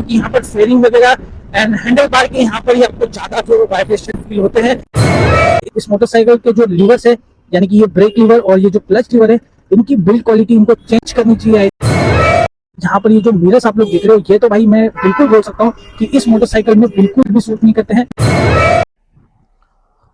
बाकी यहाँ पर फेयरिंग वगैरह एंड हैंडल बार के यहाँ पर ही आपको ज्यादा जो वाइब्रेशन फील होते हैं। इस मोटरसाइकिल के जो लीवर्स है, यानी कि ये ब्रेक लीवर और ये जो क्लच लीवर है, इनकी बिल्ड क्वालिटी इनको चेंज करनी चाहिए। यहाँ पर ये जो मिरर्स आप लोग देख रहे हो, ये तो भाई मैं बिल्कुल बोल सकता हूँ कि इस मोटरसाइकिल में बिल्कुल भी सूट नहीं करते हैं।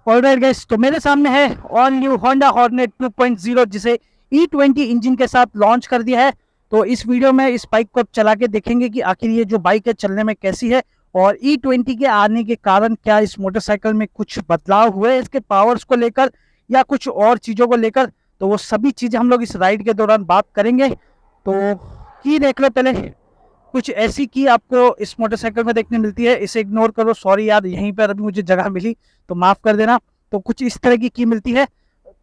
ऑलराइट गाइस, तो मेरे सामने है ऑल न्यू होंडा हॉर्नेट 2.0 जिसे E20 इंजन के साथ लॉन्च कर दिया है। तो इस वीडियो में इस बाइक को अब चला के देखेंगे कि आखिर ये जो बाइक है चलने में कैसी है और E20 के आने के कारण क्या इस मोटरसाइकिल में कुछ बदलाव हुए इसके पावर्स को लेकर या कुछ और चीज़ों को लेकर। तो वो सभी चीज़ें हम लोग इस राइड के दौरान बात करेंगे। तो की देख लो पहले, कुछ ऐसी की आपको इस मोटरसाइकिल में देखने मिलती है, इसे इग्नोर करो, सॉरी यार यहीं पर अभी मुझे जगह मिली तो माफ़ कर देना। तो कुछ इस तरह की मिलती है,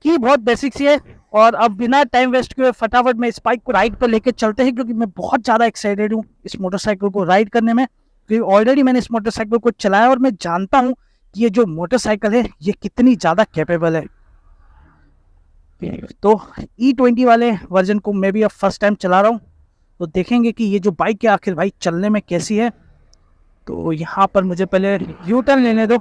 की बहुत बेसिक सी है। और अब बिना टाइम वेस्ट किए फटाफट मैं इस बाइक को राइड पर लेके चलते हैं, क्योंकि मैं बहुत ज़्यादा एक्साइटेड हूँ इस मोटरसाइकिल को राइड करने में, क्योंकि ऑलरेडी मैंने इस मोटरसाइकिल को चलाया और मैं जानता हूँ कि ये जो मोटरसाइकिल है ये कितनी ज़्यादा कैपेबल है। तो E20 वाले वर्जन को मैं भी अब फर्स्ट टाइम चला रहा हूँ, तो देखेंगे कि ये जो बाइक है आखिर भाई चलने में कैसी है। तो यहाँ पर मुझे पहले यू टर्न लेने दो।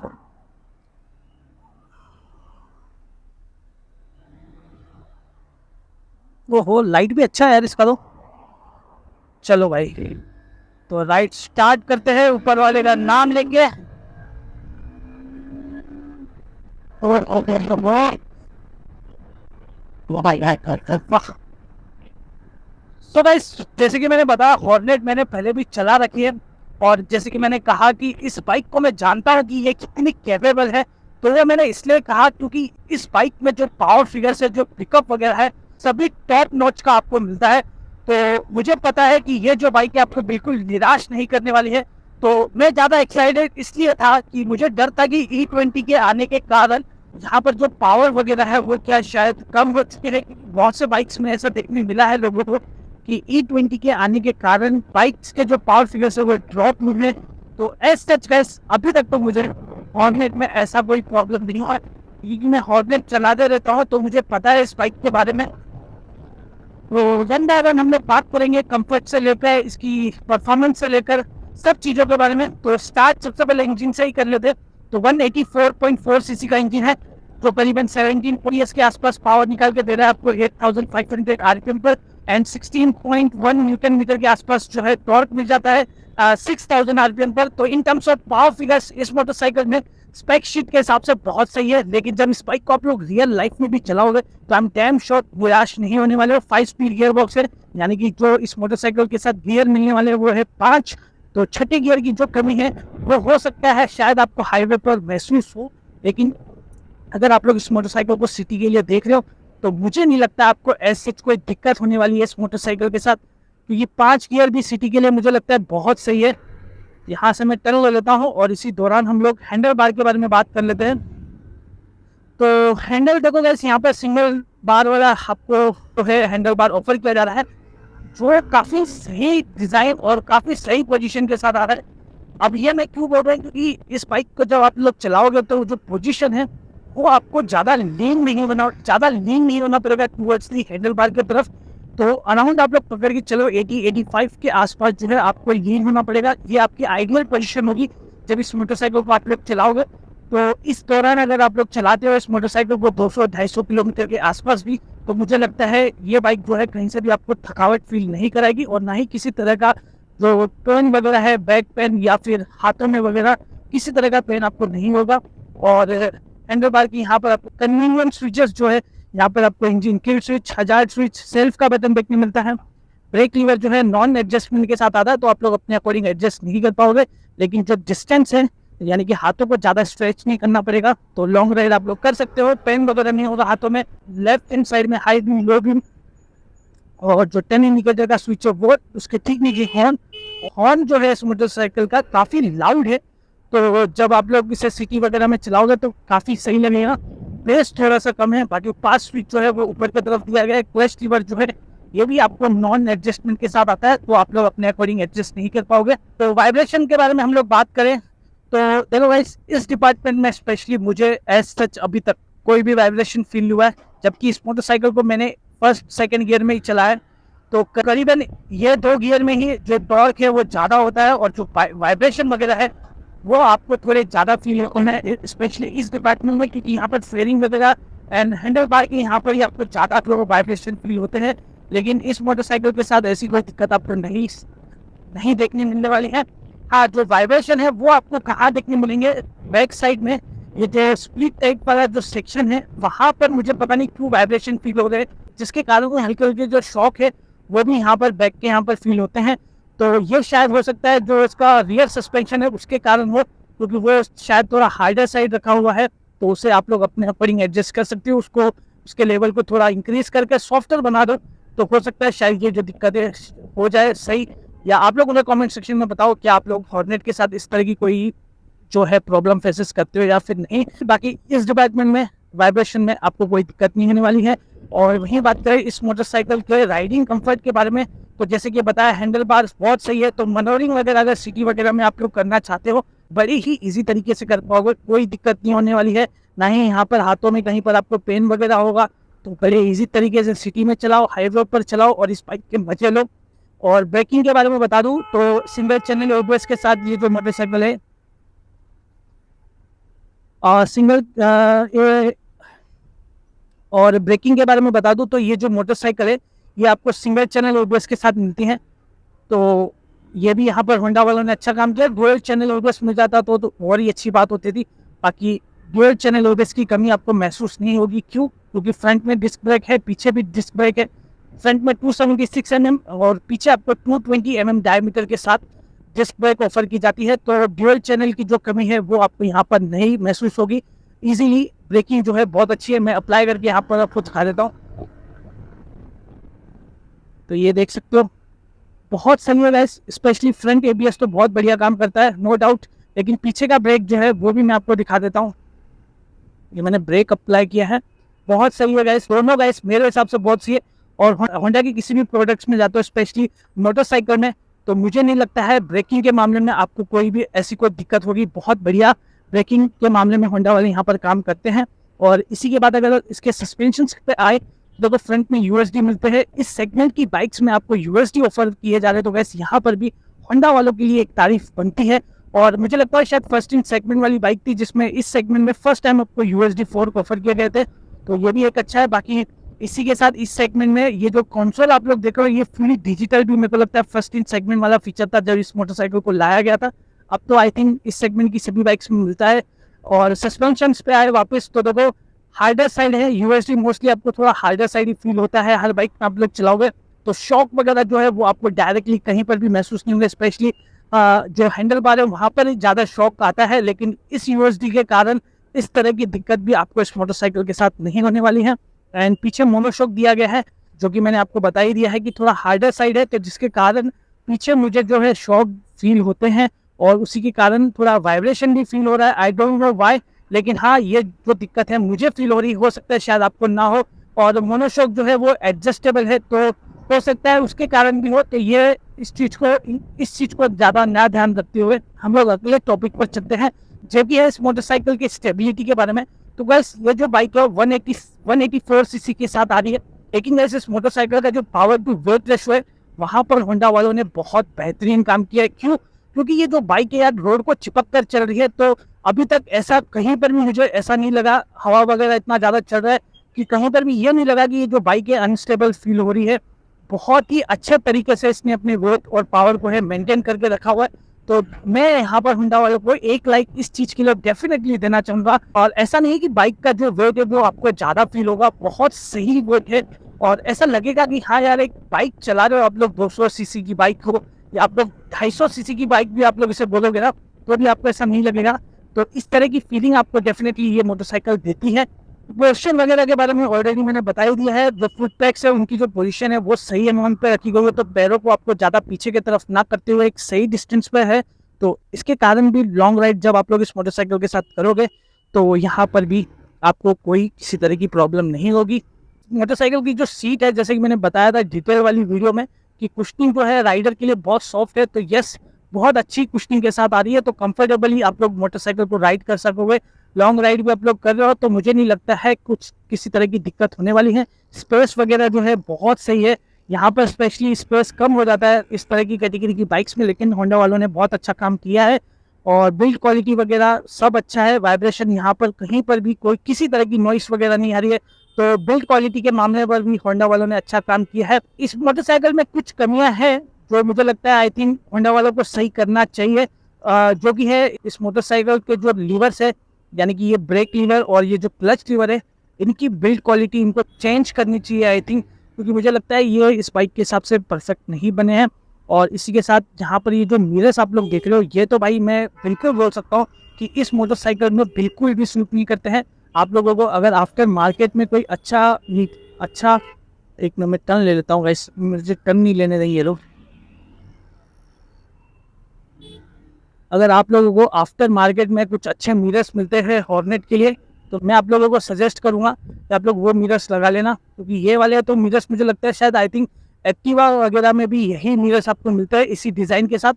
वो हो लाइट भी अच्छा है यार इसका। तो चलो भाई, तो राइड स्टार्ट करते हैं ऊपर वाले का नाम लेके। तो गाइस, जैसे कि मैंने बताया हॉर्नेट मैंने पहले भी चला रखी है, और जैसे कि मैंने कहा कि इस बाइक को मैं जानता हूँ कि ये कितनी कैपेबल है। तो ये मैंने इसलिए कहा क्योंकि इस बाइक में जो पावर फिगर से जो पिकअप वगैरह है सभी टॉप नॉच का आपको मिलता है। तो मुझे पता है कि ये जो बाइक है आपको बिल्कुल निराश नहीं करने वाली है। तो मैं ज़्यादा एक्साइटेड इसलिए था कि मुझे डर था कि E20 के आने के कारण यहाँ पर जो पावर वगैरह है वो क्या शायद कम हो चुके हैं। बहुत से बाइक्स में ऐसा देखने मिला है लोगों को कि E20 के आने के कारण बाइक्स के जो पावर फिगर्स है वो ड्रॉप हुए। तो एज सच गाइस, अभी तक तो मुझे हॉर्नेट में ऐसा कोई प्रॉब्लम नहीं हुआ, क्योंकि मैं हॉर्नेट चलाते रहता हूँ तो मुझे पता है इस बाइक के बारे में। तो जनता अगर हम लोग बात करेंगे कंफर्ट से लेकर इसकी परफॉर्मेंस से लेकर सब चीज़ों के बारे में, तो स्टार्ट सबसे पहले इंजन से ही कर लेते। तो 184.4 सीसी का इंजन है जो करीबन 17 PS के आसपास पावर निकाल के दे रहा है आपको 8500 RPM पर, एंड 16.1 न्यूटन मीटर के आसपास जो है टॉर्क मिल जाता है 6000 RPM पर। तो in terms of power figures इस मोटरसाइकिल में स्पेक शीट के हिसाब से बहुत सही है, लेकिन जब इस बाइक को आप लोग रियल लाइफ में भी चलाओगे तो हम डैम श्योर निराश नहीं होने वाले। 5 स्पीड गियर बॉक्स है, यानी कि जो इस मोटरसाइकिल के साथ गियर मिलने वाले वो है 5। तो छठे गियर की जो कमी है वो हो सकता है शायद आपको हाईवे पर महसूस हो, लेकिन अगर आप लोग इस मोटरसाइकिल को सिटी के लिए देख रहे हो तो मुझे नहीं लगता आपको ऐसी कोई दिक्कत होने वाली है इस मोटरसाइकिल के साथ, क्योंकि 5 गियर भी सिटी के लिए मुझे लगता है बहुत सही है। यहाँ से मैं टर्न ले लेता हूँ और इसी दौरान हम लोग हैंडल बार के बारे में बात कर लेते हैं। तो हैंडल देखो गाइस, यहाँ पर सिंगल बार वाला आपको जो है हैंडल बार ऑफर किया जा रहा है, जो है काफ़ी सही डिज़ाइन और काफ़ी सही पोजीशन के साथ आ रहा है। अब ये मैं क्यों बोल रहा हूँ, क्योंकि इस बाइक को जब आप लोग चलाओगे तो जो पोजीशन है वो आपको ज़्यादा लीन नहीं होना पड़ेगा टूवर्ड्स दी हैंडल बार की तरफ। तो अराउंड आप लोग पकड़ के चलो 80-85 के आसपास जो है आपको लीन होना पड़ेगा। ये आपकी आइडियल पोजीशन होगी जब इस मोटरसाइकिल को आप लोग चलाओगे। तो इस दौरान अगर आप लोग चलाते हो इस मोटरसाइकिल को 200-250 किलोमीटर के आसपास भी, तो मुझे लगता है ये बाइक जो है कहीं से भी आपको थकावट फील नहीं कराएगी, और ना ही किसी तरह का जो पेन वगैरह है, बैक पेन या फिर हाथों में वगैरह किसी तरह का पेन आपको नहीं होगा। और हैंडल बार की यहाँ पर आपको कन्वीनियंट स्विचेस जो है, यहाँ पर आपको engine kill switch, hazard switch, self का बटन देखने मिलता है। ब्रेक लीवर जो है नॉन एडजस्टमेंट के साथ आता है, तो आप लोग अपने अकॉर्डिंग एडजस्ट नहीं कर पाओगे, लेकिन जो डिस्टेंस है यानी कि हाथों को ज़्यादा स्ट्रेच नहीं करना पड़ेगा, तो लॉन्ग राइड आप लोग कर सकते हो। पेन वगैरह नहीं होगा हाथों में। लेफ्ट हैंड साइड में हाई बीम, लो बीम, और जो 10 इंडिकेटर का स्विच है वो उसके ठीक नीचे हॉर्न जो है इस मोटरसाइकिल का काफ़ी लाउड है। तो जब आप लोग इसे सिटी वगैरह में चलाओगे तो काफ़ी सही लगेगा। बेस थोड़ा सा कम है, बाकी पास स्विच जो है वो ऊपर की तरफ दिया गया है। क्लच लीवर जो है ये भी आपको नॉन एडजस्टमेंट के साथ आता है, तो आप लोग अपने अकॉर्डिंग एडजस्ट नहीं कर पाओगे। तो वाइब्रेशन के बारे में हम लोग बात करें तो देखो गाइस, इस डिपार्टमेंट में स्पेशली मुझे एज सच अभी तक कोई भी वाइब्रेशन फील हुआ है, जबकि इस मोटरसाइकिल को मैंने फर्स्ट सेकंड गियर में ही चलाया। तो करीबन ये 2 गियर में ही जो टॉर्क है वो ज़्यादा होता है और जो वाइब्रेशन वगैरह है वो आपको थोड़े ज़्यादा फील होना है, स्पेशली इस डिपार्टमेंट में, क्योंकि यहाँ पर फेयरिंग वगैरह एंड हैंडल बार के यहाँ पर ही आपको ज़्यादा थोड़ा वाइब्रेशन फील होते हैं। लेकिन इस मोटरसाइकिल के साथ ऐसी कोई दिक्कत आपको नहीं देखने मिलने वाली है। हाँ, जो वाइब्रेशन है वो आपको कहाँ देखने मिलेंगे, बैक साइड में ये जो स्प्लिट टाइप वाला जो सेक्शन है वहाँ पर मुझे पता नहीं क्यों वाइब्रेशन फील हो रहे हैं, जिसके कारण हल्के हल्के जो शॉक है वो भी यहाँ पर बैक के यहाँ पर फील होते हैं। तो ये शायद हो सकता है जो इसका रियर सस्पेंशन है उसके कारण हो, क्योंकि वो शायद थोड़ा हार्डर साइड रखा हुआ है, तो उसे आप लोग अपने अकॉर्डिंग एडजस्ट कर सकते हो, उसको उसके लेवल को थोड़ा इंक्रीज करके सॉफ्टर बना दो, तो हो सकता है शायद ये जो दिक्कतें हो जाए सही। या आप लोग उन्हें कमेंट सेक्शन में बताओ कि आप लोग हॉर्नेट के साथ इस तरह की कोई जो है प्रॉब्लम फेसेस करते हो या फिर नहीं। बाकी इस डिपार्टमेंट में वाइब्रेशन में आपको कोई दिक्कत नहीं होने वाली है। और वहीं बात करें इस मोटरसाइकिल के राइडिंग कंफर्ट के बारे में, तो जैसे कि बताया हैंडल बार बहुत सही है, तो मनोरिंग वगैरह अगर सिटी वगैरह में आप लोग करना चाहते हो बड़ी ही इजी तरीके से कर पाओगे, कोई दिक्कत नहीं होने वाली है। ना ही यहाँ पर हाथों में कहीं पर आपको पेन वगैरह होगा, तो बड़े इजी तरीके से सिटी में चलाओ, हाईवे पर चलाओ और इस बाइक के मजे लो। और ब्रेकिंग के बारे में बता दूं तो सिंगल चैनल एबीएस के साथ ये जो मोटरसाइकिल है और ब्रेकिंग के बारे में बता दूं तो ये जो मोटरसाइकिल है ये आपको सिंगल चैनल एबीएस के साथ मिलती है। तो ये भी यहाँ पर होंडा वालों ने अच्छा काम किया। डुअल चैनल एबीएस मिल जाता तो और ही अच्छी बात होती थी। बाकी डुअल चैनल एबीएस की कमी आपको महसूस नहीं होगी। क्यों? क्योंकि फ्रंट में डिस्क ब्रेक है, पीछे भी डिस्क ब्रेक है। फ्रंट में 276 mm और पीछे आपको 220 mm डायमीटर के साथ डिस्क ब्रेक ऑफर की जाती है। तो ड्यूअल चैनल की जो कमी है वो आपको यहाँ पर नहीं महसूस होगी। इजीली ब्रेकिंग जो है बहुत अच्छी है। मैं अप्लाई करके यहाँ पर आपको दिखा देता हूँ, तो ये देख सकते हो बहुत सही है गाइस। स्पेशली फ्रंट एबीएस तो बहुत बढ़िया काम करता है, नो डाउट। लेकिन पीछे का ब्रेक जो है वो भी मैं आपको दिखा देता हूँ। ये मैंने ब्रेक अप्लाई किया है, बहुत सही है गाइस। दोनों गाइस मेरे हिसाब से बहुत सही है। और होंडा की किसी भी प्रोडक्ट्स में जाते हो स्पेशली मोटरसाइकिल में, तो मुझे नहीं लगता है ब्रेकिंग के मामले में आपको कोई भी ऐसी कोई दिक्कत होगी। बहुत बढ़िया ब्रेकिंग के मामले में होंडा वाले यहाँ पर काम करते हैं। और इसी के बाद अगर इसके सस्पेंशन पे आए तो फ्रंट में यूएसडी मिलते हैं। इस सेगमेंट की बाइक्स में आपको यूएसडी ऑफर किए जा रहे हैं, तो वैसे यहाँ पर भी होंडा वालों के लिए एक तारीफ बनती है। और मुझे लगता है शायद फर्स्ट इन सेगमेंट वाली बाइक थी जिसमें इस सेगमेंट में फर्स्ट टाइम आपको यूएसडी 4 ऑफर किए गए थे, तो ये भी एक अच्छा है। बाकी इसी के साथ इस सेगमेंट में ये जो कंसोल आप लोग देख रहे हो ये फुली डिजिटल भी मेरे को लगता है फर्स्ट इन सेगमेंट वाला फीचर था जब इस मोटरसाइकिल को लाया गया था। अब तो आई थिंक इस सेगमेंट की सभी बाइक्स में मिलता है। और सस्पेंशन पे आए वापस तो देखो हार्डर साइड है। यूएसडी मोस्टली आपको थोड़ा हार्डर साइड ही फील होता है हर बाइक में आप लोग चलाओगे, तो शॉक वगैरह जो है वो आपको डायरेक्टली कहीं पर भी महसूस नहीं होगा। स्पेशली जो हैंडल बार है वहाँ पर ज़्यादा शॉक आता है, लेकिन इस यूएसडी के कारण इस तरह की दिक्कत भी आपको इस मोटरसाइकिल के साथ नहीं होने वाली है। एंड पीछे मोनोशॉक दिया गया है जो कि मैंने आपको बता ही दिया है कि थोड़ा हार्डर साइड है, तो जिसके कारण पीछे मुझे जो है शॉक फील होते हैं और उसी के कारण थोड़ा वाइब्रेशन भी फील हो रहा है। आई डोंट नो व्हाई, लेकिन हाँ ये जो दिक्कत है मुझे फील हो रही हो सकता है शायद आपको ना हो। और मोनोशॉक जो है वो एडजस्टेबल है, तो हो सकता है उसके कारण भी हो। तो ये इस चीज़ को ज़्यादा ना ध्यान रखते हुए हम लोग अगले टॉपिक पर चलते हैं, जो कि है इस मोटरसाइकिल की स्टेबिलिटी के बारे में। तो बस ये जो बाइक है 184 सीसी के साथ आ रही है, लेकिन वैसे इस मोटरसाइकिल का जो पावर टू वेट रेशो है वहाँ पर होंडा वालों ने बहुत बेहतरीन काम किया है। क्यों? क्योंकि ये जो बाइक है यार रोड को चिपक कर चल रही है, तो अभी तक ऐसा कहीं पर भी मुझे ऐसा नहीं लगा, हवा वगैरह इतना ज़्यादा चल रहा है कि कहीं पर भी ये नहीं लगा कि ये जो बाइक है अनस्टेबल फील हो रही है। बहुत ही अच्छे तरीके से इसने अपने वेट और पावर को है मेंटेन करके रखा हुआ है। तो मैं यहाँ पर होंडा वालों को एक लाइक इस चीज़ के लिए डेफिनेटली देना चाहूँगा। और ऐसा नहीं कि बाइक का जो वेट है वो आपको ज़्यादा फील होगा, बहुत सही वेट है और ऐसा लगेगा कि हाँ यार एक बाइक चला रहे हो आप लोग 200 सीसी की बाइक हो या आप लोग 250 सीसी की बाइक भी आप लोग इसे बोलोगे ना तो भी आपको ऐसा नहीं लगेगा। तो इस तरह की फीलिंग आपको डेफिनेटली ये मोटरसाइकिल देती है। पोजीशन वगैरह के बारे में ऑलरेडी मैंने बता ही दिया है। जो फुट पैक्स है उनकी जो पोजीशन है वो सही अमाउंट पे रखी गई है, तो पैरों को आपको ज़्यादा पीछे की तरफ ना करते हुए एक सही डिस्टेंस पे है। तो इसके कारण भी लॉन्ग राइड जब आप लोग इस मोटरसाइकिल के साथ करोगे तो यहाँ पर भी आपको कोई किसी तरह की प्रॉब्लम नहीं होगी। मोटरसाइकिल की जो सीट है जैसे कि मैंने बताया था डिटेल वाली वीडियो में कि कुशनिंग जो है राइडर के लिए बहुत सॉफ्ट है, तो यस बहुत अच्छी कुशनिंग के साथ आ रही है, तो कंफर्टेबली आप लोग मोटरसाइकिल को राइड कर सकोगे। लॉन्ग राइड भी आप लोग कर रहे हो तो मुझे नहीं लगता है कुछ किसी तरह की दिक्कत होने वाली है। स्पेस वगैरह जो है बहुत सही है। यहाँ पर स्पेशली स्पेस कम हो जाता है इस तरह की कैटेगरी की बाइक्स में, लेकिन होंडा वालों ने बहुत अच्छा काम किया है और बिल्ड क्वालिटी वगैरह सब अच्छा है। वाइब्रेशन यहाँ पर कहीं पर भी कोई किसी तरह की नॉइस वगैरह नहीं आ रही है, तो बिल्ड क्वालिटी के मामले पर भी होंडा वालों ने अच्छा काम किया है। इस मोटरसाइकिल में कुछ कमियां हैं जो मुझे लगता है आई थिंक होंडा वालों को सही करना चाहिए, जो कि है इस मोटरसाइकिल के जो लीवर्स है, यानी कि ये ब्रेक लीवर और ये जो क्लच लीवर है, इनकी बिल्ड क्वालिटी इनको चेंज करनी चाहिए आई थिंक, क्योंकि मुझे लगता है ये इस बाइक के हिसाब से परफेक्ट नहीं बने हैं। और इसी के साथ जहाँ पर ये जो मिरर्स आप लोग देख रहे हो, ये तो भाई मैं बिल्कुल बोल सकता हूँ कि इस मोटरसाइकिल में बिल्कुल भी सूट नहीं करते हैं। आप लोगों को अगर आफ्टर मार्केट में कोई अच्छा, एक मिनट में टर्न ले लेता हूँ गाइस, मुझे टर्न नहीं लेने देंगे ये लोग। अगर आप लोगों को आफ्टर मार्केट में कुछ अच्छे मिरर्स मिलते हैं हॉर्नेट के लिए, तो मैं आप लोगों को सजेस्ट करूंगा कि आप लोग वो मिरर्स लगा लेना, क्योंकि ये वाले तो मिरर्स मुझे लगता है शायद आई थिंक एक्टिवा वगैरह में भी यही मिरर्स आपको मिलता है इसी डिज़ाइन के साथ।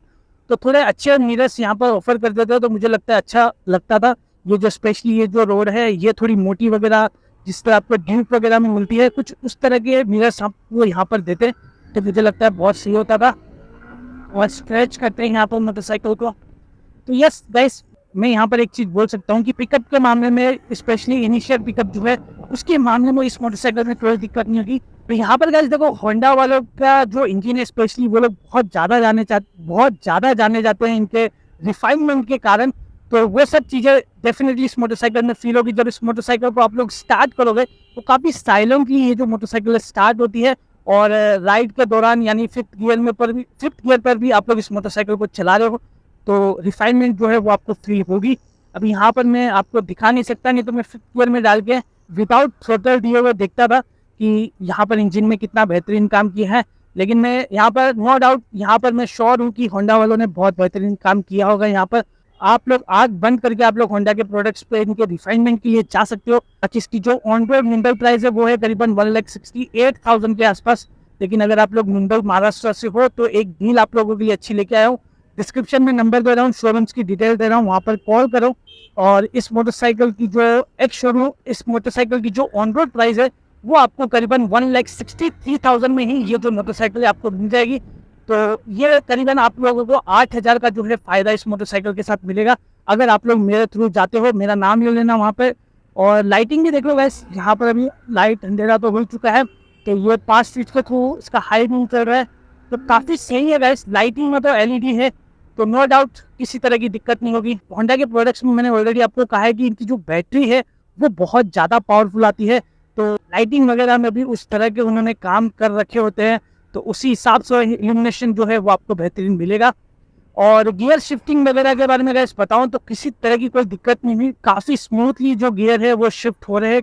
तो थोड़े अच्छे मिरर्स यहाँ पर ऑफर कर देते हैं तो मुझे लगता है अच्छा लगता था। ये जो स्पेशली ये जो रोड है ये थोड़ी मोटी वगैरह, जिस तरह आपको ड्यूक वगैरह में मिलती है, कुछ उस तरह के मिरर्स आपको यहाँ पर देते तो मुझे लगता है बहुत सही होता था। और स्ट्रेच करते हैं यहाँ पर मोटरसाइकिल को। तो यस गाइस, मैं यहाँ पर एक चीज़ बोल सकता हूँ कि पिकअप के मामले में, स्पेशली इनिशियल पिकअप जो है उसके मामले में इस मोटरसाइकिल में कोई दिक्कत नहीं होगी। तो यहाँ पर गाइस देखो, होंडा वालों का जो इंजन है स्पेशली, वो लोग बहुत ज़्यादा जाने जाते हैं इनके रिफाइनमेंट के कारण। तो वो सब चीज़ें डेफिनेटली इस मोटरसाइकिल में फील होगी। जब इस मोटरसाइकिल को आप लोग स्टार्ट करोगे तो काफ़ी साइलेंटली ये जो मोटरसाइकिल स्टार्ट होती है, और राइड के दौरान यानी फिफ्थ गियर पर भी आप लोग इस मोटरसाइकिल को चला रहे हो तो रिफाइनमेंट जो है वो आपको फील होगी। अभी यहाँ पर मैं आपको दिखा नहीं सकता, नहीं तो मैं फिफ्थ गियर में डाल के विदाउट थ्रोटल दिए हुए देखता था कि यहाँ पर इंजन में कितना बेहतरीन काम किया है। लेकिन मैं यहाँ पर नो डाउट, यहाँ पर मैं श्योर हूँ कि होंडा वालों ने बहुत बेहतरीन काम किया होगा। यहाँ पर आप लोग आग बंद करके आप लोग होंडा के प्रोडक्ट्स पे इनके रिफाइनमेंट के लिए जा सकते हो। जिसकी जो ऑन रोड मिनरल प्राइस है वो है करीबन 1,68,000 के आसपास। लेकिन अगर आप लोग मुंबई महाराष्ट्र से हो तो एक डील आप लोगों के लिए अच्छी लेके आया हूँ। डिस्क्रिप्शन में नंबर दे रहा हूँ, शोरूम्स की डिटेल दे रहा हूँ, वहाँ पर कॉल करो। और इस मोटरसाइकिल की जो एक शोरूम, इस मोटरसाइकिल की जो ऑन रोड प्राइस है वो आपको करीबन 1,63,000 में ही ये जो मोटरसाइकिल आपको मिल जाएगी। तो ये करीबन आप लोगों को 8,000 का जो है फ़ायदा इस मोटरसाइकिल के साथ मिलेगा अगर आप लोग मेरे थ्रू जाते हो। मेरा नाम ले लेना वहाँ पर। और लाइटिंग भी देख लो गैस, यहाँ पर अभी लाइट अंधेरा तो हो चुका है, तो ये 5 फीट के थ्रू इसका हाइट नहीं चल रहा है, तो काफ़ी सही है गैस। लाइटिंग में तो LED है, तो नो डाउट किसी तरह की दिक्कत नहीं होगी। होंडा के प्रोडक्ट्स में मैंने ऑलरेडी आपको कहा है कि इनकी जो बैटरी है वो बहुत ज़्यादा पावरफुल आती है, तो लाइटिंग वगैरह में भी उस तरह के उन्होंने काम कर रखे होते हैं, तो उसी हिसाब से इल्यूमिनेशन जो है वो आपको बेहतरीन मिलेगा। और गियर शिफ्टिंग वगैरह के बारे में अगर बताऊँ तो किसी तरह की कोई दिक्कत नहीं हुई, काफ़ी स्मूथली जो गियर है वो शिफ्ट हो रहे हैं,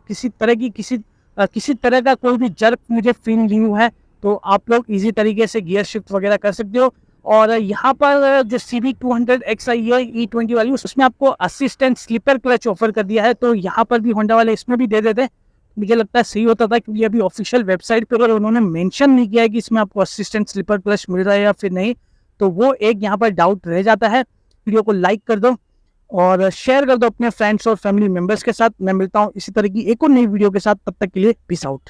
किसी तरह का कोई भी जर्क मुझे फील नहीं हुआ है। तो आप लोग इजी तरीके से गियर शिफ्ट वगैरह कर सकते हो। और यहाँ पर जो CB200XI है E20 वाली, उसमें आपको असिस्टेंट स्लीपर क्लच ऑफर कर दिया है, तो यहाँ पर भी होंडा वाले इसमें भी दे देते। मुझे लगता है सही होता था, क्योंकि अभी ऑफिशियल वेबसाइट पर अगर उन्होंने मेंशन नहीं किया है कि इसमें आपको असिस्टेंट स्लीपर क्लच मिल रहा है या फिर नहीं, तो वो एक यहाँ पर डाउट रह जाता है। वीडियो को लाइक कर दो और शेयर कर दो अपने फ्रेंड्स और फैमिली मेम्बर्स के साथ। मैं मिलता हूँ इसी तरह की एक और नई वीडियो के साथ, तब तक के लिए पीस आउट।